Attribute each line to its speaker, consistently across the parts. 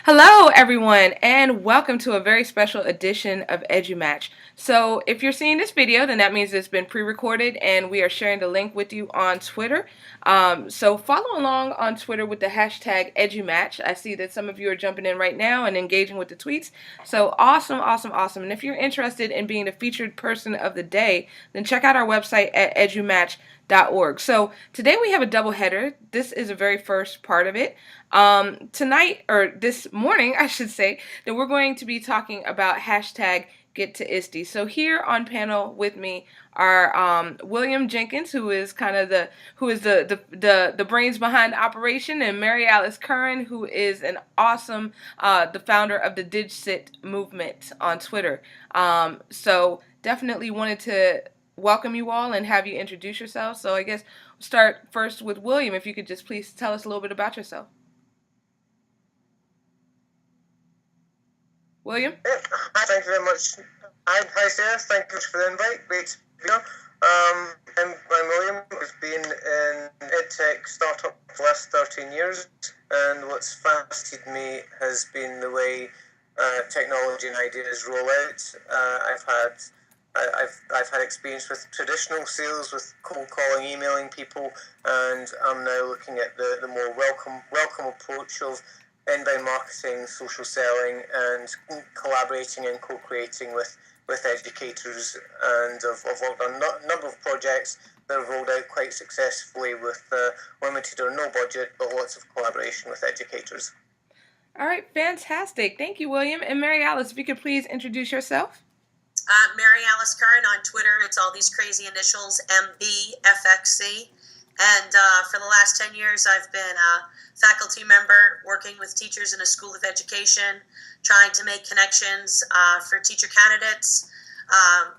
Speaker 1: Hello, everyone, and welcome to a very special edition of EduMatch. So, if you're seeing this video, then that means it's been pre-recorded, and we are sharing the link with you on Twitter. So, follow along on Twitter with the hashtag EduMatch. I see that some of you are jumping in right now and engaging with the tweets. So, awesome, awesome, awesome. And if you're interested in being the featured person of the day, then check out our website at edumatch.org. So today we have a double header. This is the very first part of it. Tonight, or this morning, I should say, that we're going to be talking about hashtag Get to ISTE. So here on panel with me are William Jenkins, who is kind of the brains behind the operation, and Marialice Curran, who is an awesome the founder of the DigSit movement on Twitter. So definitely wanted to welcome you all and have you introduce yourself. So I guess we'll start first with William. If you could just please tell us a little bit about yourself. William?
Speaker 2: Hi, thank you very much. Hi, Sarah. Thank you for the invite. Great to be here. I'm William. I've been in EdTech startup for the last 13 years, and what's fascinated me has been the way technology and ideas roll out. I've had experience with traditional sales, with cold calling, emailing people, and I'm now looking at the more welcome approach of inbound marketing, social selling, and collaborating and co-creating with educators. And I've worked on a number of projects that have rolled out quite successfully with limited or no budget, but lots of collaboration with educators.
Speaker 1: All right, fantastic. Thank you, William. And Marialice, if you could please introduce yourself.
Speaker 3: Marialice Curran on Twitter. It's all these crazy initials, MBFXC. And for the last 10 years, I've been a faculty member working with teachers in a school of education, trying to make connections for teacher candidates,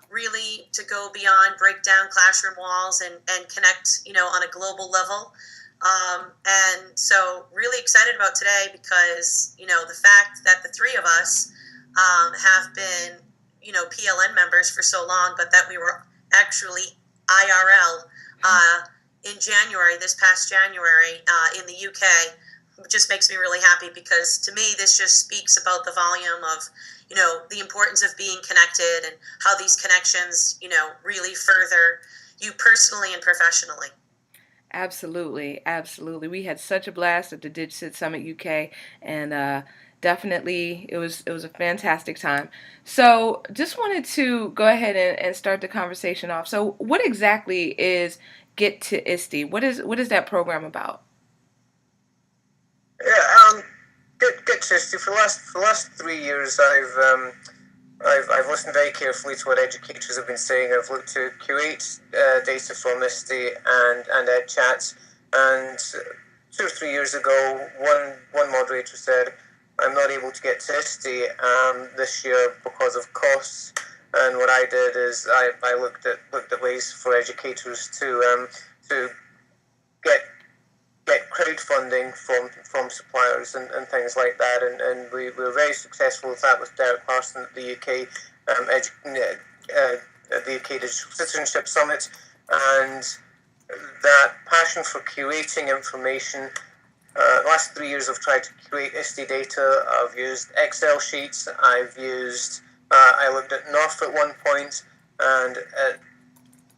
Speaker 3: really to go beyond, break down classroom walls and connect, on a global level. And so really excited about today because, the fact that the three of us have been, PLN members for so long, but that we were actually IRL in January, this past January, in the UK, just makes me really happy because to me, this just speaks about the volume of, the importance of being connected and how these connections, really further you personally and professionally.
Speaker 1: Absolutely, absolutely. We had such a blast at the DigSit Summit UK, and definitely it was a fantastic time. So just wanted to go ahead and start the conversation off. So what exactly is Get to ISTE? What is that program about?
Speaker 2: Yeah, get to ISTE. For the last 3 years, I've listened very carefully to what educators have been saying. I've looked to curate data from ISTE and EdChats. And 2 or 3 years ago, one moderator said, "I'm not able to get to ISTE this year because of costs." And what I did is I looked at ways for educators to get crowdfunding from suppliers and things like that, and we were very successful with that with Derek Parson at the UK at the UK Digital Citizenship Summit, and that passion for curating information. Last 3 years I've tried to curate ISTE data. I've used Excel sheets. I looked at North at one point, and at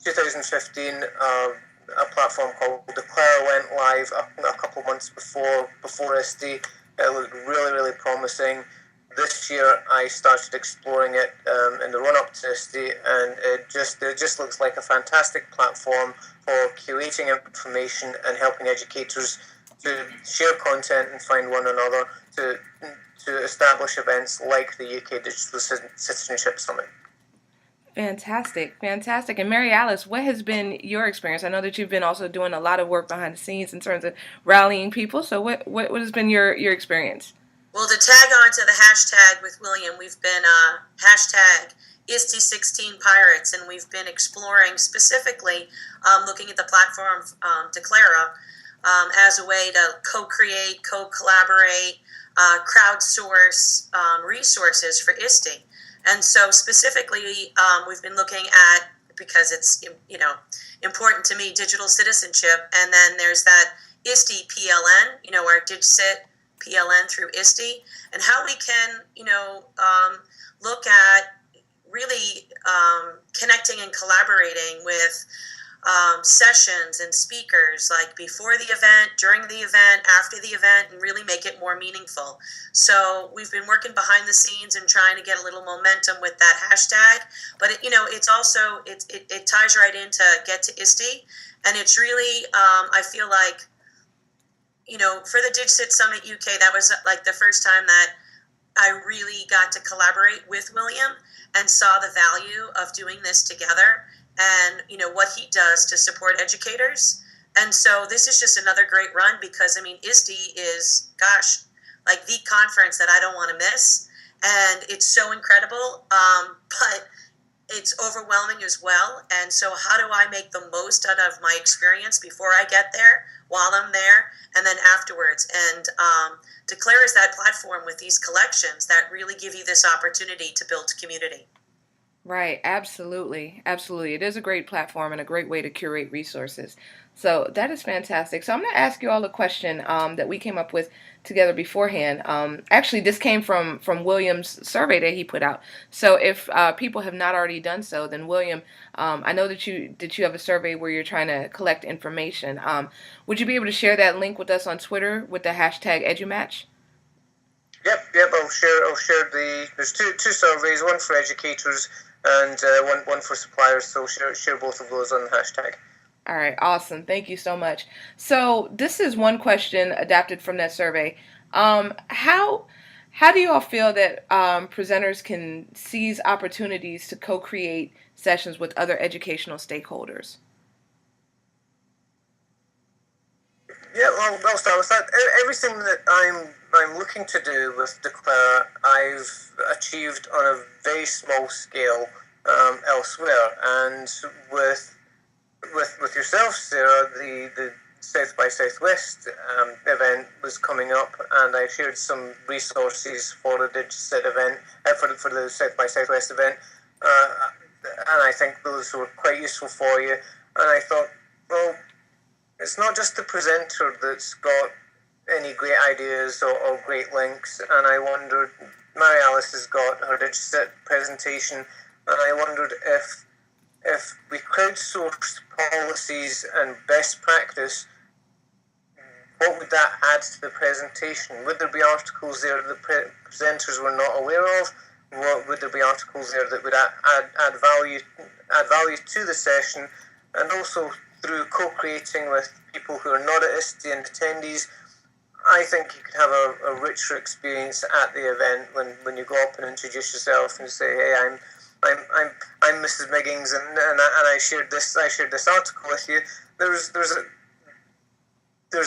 Speaker 2: 2015 a platform called Declare went live a couple months before ISTE. It looked really, really promising. This year I started exploring it in the run-up to ISTE, and it just looks like a fantastic platform for curating information and helping educators to share content and find one another, to establish events like the UK Digital Citizenship Summit.
Speaker 1: Fantastic, fantastic. And Marialice, what has been your experience? I know that you've been also doing a lot of work behind the scenes in terms of rallying people. So what has been your experience?
Speaker 3: Well, to tag on to the hashtag with William, we've been hashtag ISTE16 Pirates, and we've been exploring specifically looking at the platform Declara as a way to co-create, co-collaborate, crowdsource resources for ISTE. And so specifically, we've been looking at, because it's important to me, digital citizenship, and then there's that ISTE PLN, our DigSit PLN through ISTE, and how we can, look at really connecting and collaborating with sessions and speakers, like before the event, during the event, after the event, and really make it more meaningful. So we've been working behind the scenes and trying to get a little momentum with that hashtag, but it's also it ties right into Get to ISTE, and it's really I feel like, for the DigCit Summit UK, that was like the first time that I really got to collaborate with William and saw the value of doing this together, and what he does to support educators. And so this is just another great run, because ISTE is, gosh, like the conference that I don't want to miss, and it's so incredible, but it's overwhelming as well. And so how do I make the most out of my experience before I get there, while I'm there, and then afterwards? And Declare is that platform with these collections that really give you this opportunity to build community.
Speaker 1: Right, absolutely. Absolutely. It is a great platform and a great way to curate resources. So that is fantastic. So I'm going to ask you all a question that we came up with together beforehand. Actually, this came from William's survey that he put out. So if people have not already done so, then William, I know that you have a survey where you're trying to collect information. Would you be able to share that link with us on Twitter with the hashtag EduMatch?
Speaker 2: Yep. I'll share there's two surveys, one for educators and one for suppliers. So share both of those on the hashtag.
Speaker 1: All right, awesome. Thank you so much. So this is one question adapted from that survey. How do you all feel that presenters can seize opportunities to co-create sessions with other educational stakeholders?
Speaker 2: Yeah, well, I'll start with that. Everything that I'm looking to do with Declare, I've achieved on a very small scale elsewhere, and with yourself, Sarah, the South by Southwest event was coming up, and I shared some resources for the DigCit event, for the South by Southwest event, and I think those were quite useful for you. And I thought, well, it's not just the presenter that's got any great ideas or great links, and I wondered, Marialice has got her DigCit presentation, and I wondered if we crowdsourced policies and best practice, what would that add to the presentation? Would there be articles there that presenters were not aware of? Would there be articles there that would add value to the session? And also, through co-creating with people who are not at ISTE and attendees, I think you could have a richer experience at the event when you go up and introduce yourself and say, "Hey, I'm Mrs. Miggins, and I shared this article with you." There's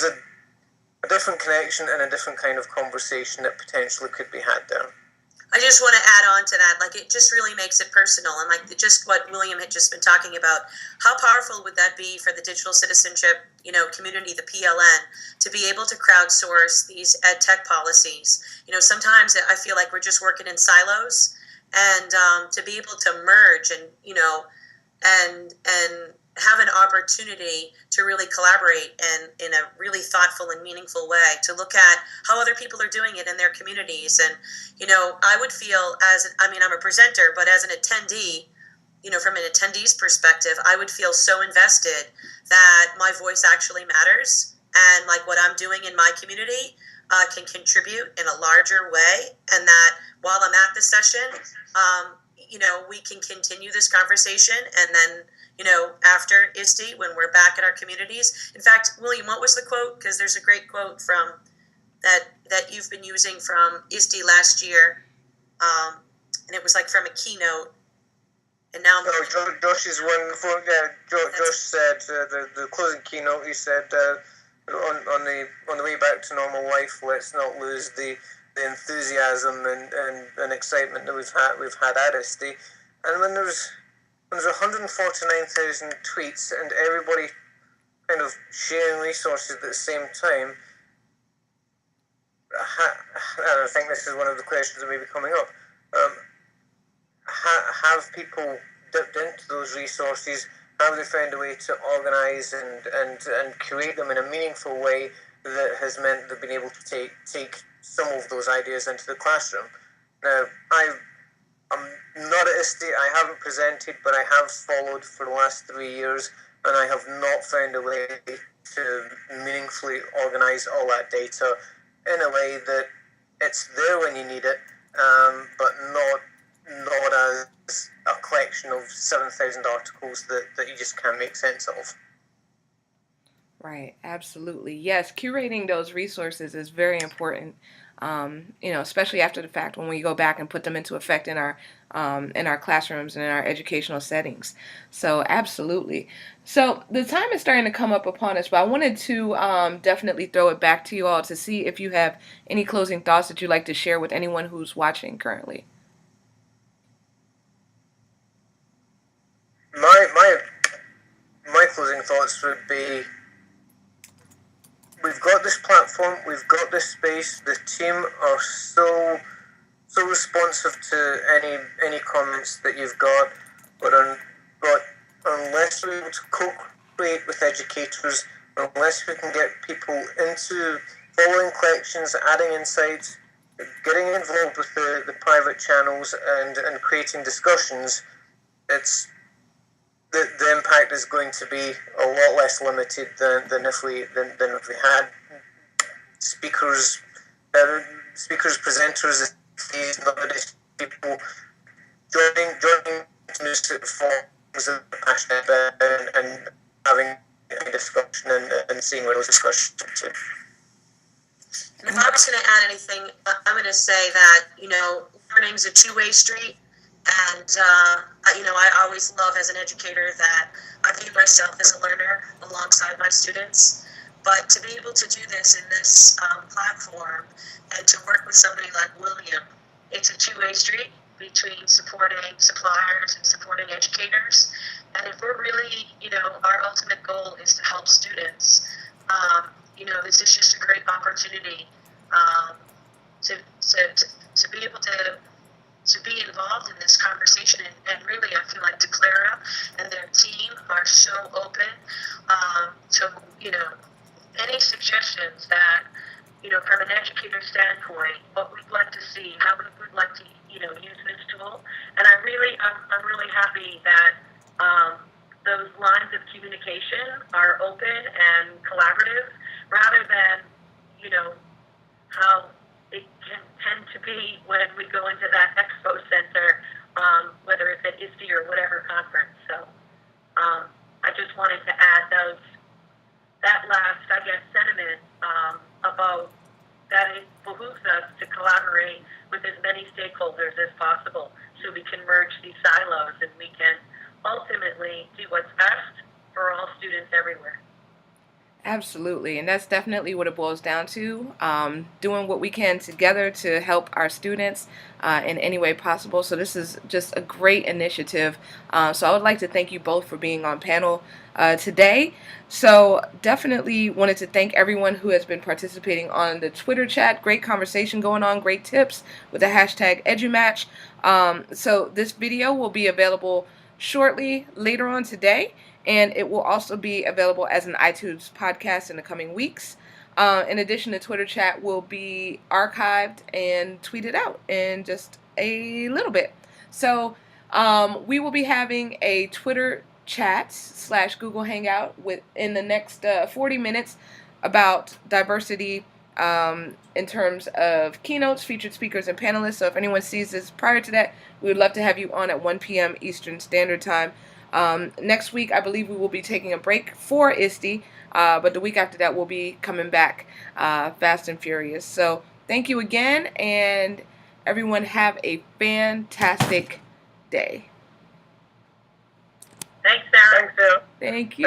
Speaker 2: a different connection and a different kind of conversation that potentially could be had there.
Speaker 3: I just want to add on to that, like, it just really makes it personal, and like just what William had just been talking about. How powerful would that be for the digital citizenship, community, the PLN, to be able to crowdsource these ed tech policies? Sometimes I feel like we're just working in silos, and to be able to merge and have an opportunity to really collaborate and in a really thoughtful and meaningful way, to look at how other people are doing it in their communities. And I would feel, I'm a presenter, but as an attendee, from an attendee's perspective, I would feel so invested that my voice actually matters, and like what I'm doing in my community can contribute in a larger way, and that while I'm at the session, we can continue this conversation, and then after ISTE, when we're back in our communities. In fact, William, what was the quote? Because there's a great quote from that you've been using from ISTE last year, and it was like from a keynote. And now
Speaker 2: Josh's one before. Yeah, Josh said the closing keynote. He said on the way back to normal life, let's not lose the enthusiasm and excitement that we've had at ISTE. And when there's 149,000 tweets and everybody kind of sharing resources at the same time, and I think this is one of the questions that may be coming up. Have people dipped into those resources? Have they found a way to organise and curate them in a meaningful way that has meant they've been able to take some of those ideas into the classroom. Now, I'm not at ISTE, I haven't presented, but I have followed for the last 3 years, and I have not found a way to meaningfully organise all that data in a way that it's there when you need it, but not as a collection of 7,000 articles that you just can't make sense of.
Speaker 1: Right, absolutely. Yes, curating those resources is very important. Especially after the fact when we go back and put them into effect in our classrooms and in our educational settings. So absolutely. So the time is starting to come up upon us, but I wanted to definitely throw it back to you all to see if you have any closing thoughts that you'd like to share with anyone who's watching currently.
Speaker 2: My closing thoughts would be: we've got this platform, we've got this space. The team are so responsive to any comments that you've got, but unless we're able to co-create with educators, unless we can get people into following collections, adding insights, getting involved with the private channels, and creating discussions, it's the impact is going to be a lot less limited than if we had speakers, presenters, these nowadays people joining new sort of forms of passion and having a discussion and seeing where those discussions to.
Speaker 3: And if I was going to add anything, I'm going to say that, learning's a two-way street. And, I always love as an educator that I view myself as a learner alongside my students. But to be able to do this in this platform and to work with somebody like William, it's a two-way street between supporting suppliers and supporting educators. And if we're really, our ultimate goal is to help students, this is just a great opportunity to be able to be involved in this conversation, and really I feel like Declara and their team are so open to any suggestions that from an educator standpoint, what we'd like to see, how we would like to use this tool. And I'm really happy that those lines of communication are open and collaborative, rather than how it can tend to be when we go into that expo center, whether it's at ISTE or whatever conference. So I just wanted to add that last, sentiment about that it behooves us to collaborate with as many stakeholders as possible so we can merge these silos and we can ultimately do what's best for all students everywhere.
Speaker 1: Absolutely, and that's definitely what it boils down to, doing what we can together to help our students in any way possible. So this is just a great initiative. So I would like to thank you both for being on panel today. So definitely wanted to thank everyone who has been participating on the Twitter chat. Great conversation going on, great tips with the hashtag EduMatch. So this video will be available shortly later on today, and it will also be available as an iTunes podcast in the coming weeks. In addition, the Twitter chat will be archived and tweeted out in just a little bit. So we will be having a Twitter chat / Google Hangout in the next 40 minutes about diversity in terms of keynotes, featured speakers, and panelists. So if anyone sees this prior to that, we would love to have you on at 1 p.m. Eastern Standard Time. Next week, I believe we will be taking a break for ISTE, but the week after that, we'll be coming back fast and furious. So thank you again, and everyone have a fantastic day.
Speaker 3: Thanks, Sarah.
Speaker 1: Thank you.